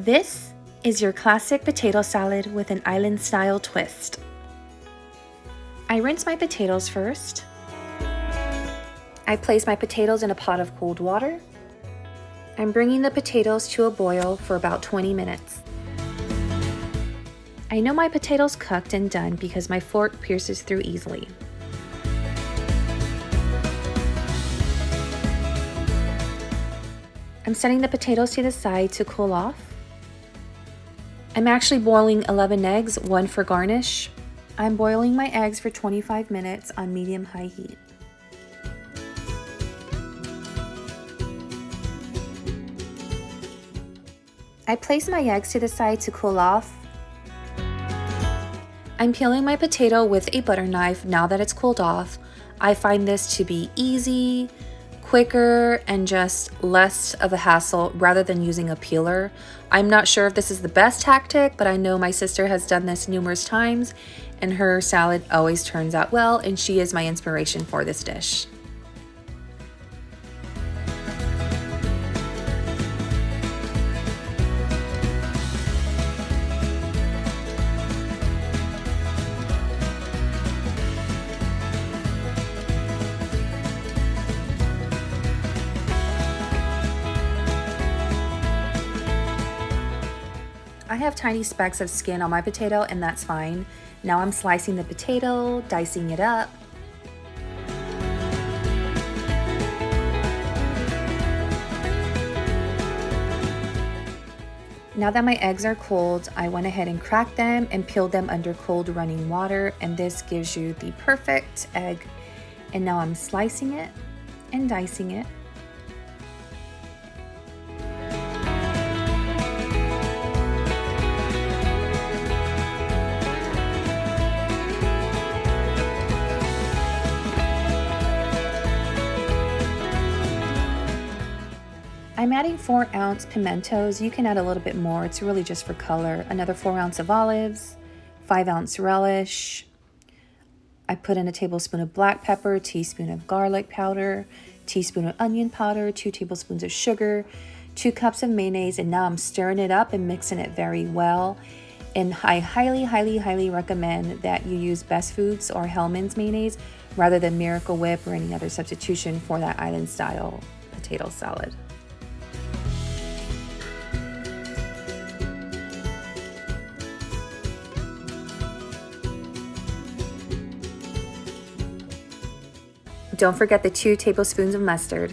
This is your classic potato salad with an island-style twist. I rinse my potatoes first. I place my potatoes in a pot of cold water. I'm bringing the potatoes to a boil for about 20 minutes. I know my potatoes cooked and done because my fork pierces through easily. I'm setting the potatoes to the side to cool off. I'm actually boiling 11 eggs, 1 for garnish. I'm boiling my eggs for 25 minutes on medium-high heat. I place my eggs to the side to cool off. I'm peeling my potato with a butter knife now that it's cooled off. I find this to be easy, quicker, and just less of a hassle rather than using a peeler. I'm not sure if this is the best tactic, but I know my sister has done this numerous times and her salad always turns out well, and she is my inspiration for this dish. I have tiny specks of skin on my potato, and that's fine. Now I'm slicing the potato, dicing it up. Now that my eggs are cold, I went ahead and cracked them and peeled them under cold running water, and this gives you the perfect egg. And now I'm slicing it and dicing it. I'm adding 4-ounce pimientos. You can add a little bit more, it's really just for color. Another 4 ounce of olives, 5-ounce relish. I put in a tablespoon of black pepper, a teaspoon of garlic powder, teaspoon of onion powder, 2 tablespoons of sugar, 2 cups of mayonnaise, and now I'm stirring it up and mixing it very well. And I highly recommend that you use Best Foods or Hellmann's mayonnaise rather than Miracle Whip or any other substitution for that island style potato salad. Don't forget the 2 tablespoons of mustard.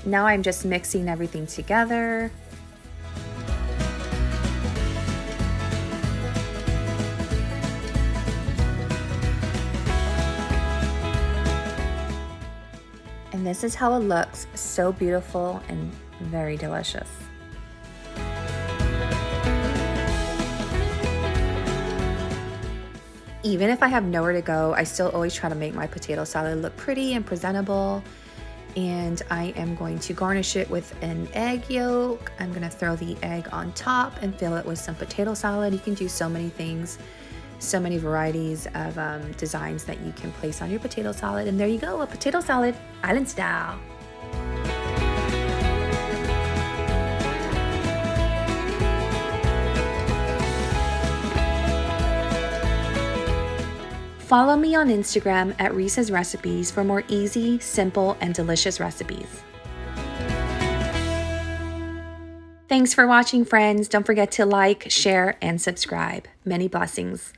Now I'm just mixing everything together. And this is how it looks, so beautiful and very delicious. Even if I have nowhere to go, I still always try to make my potato salad look pretty and presentable. And I am going to garnish it with an egg yolk. I'm going to throw the egg on top and fill it with some potato salad. You can do so many things, so many varieties of designs that you can place on your potato salad. And there you go, a potato salad, island style. Follow me on Instagram at Reese's Recipes for more easy, simple, and delicious recipes. Thanks for watching, friends. Don't forget to like, share, and subscribe. Many blessings.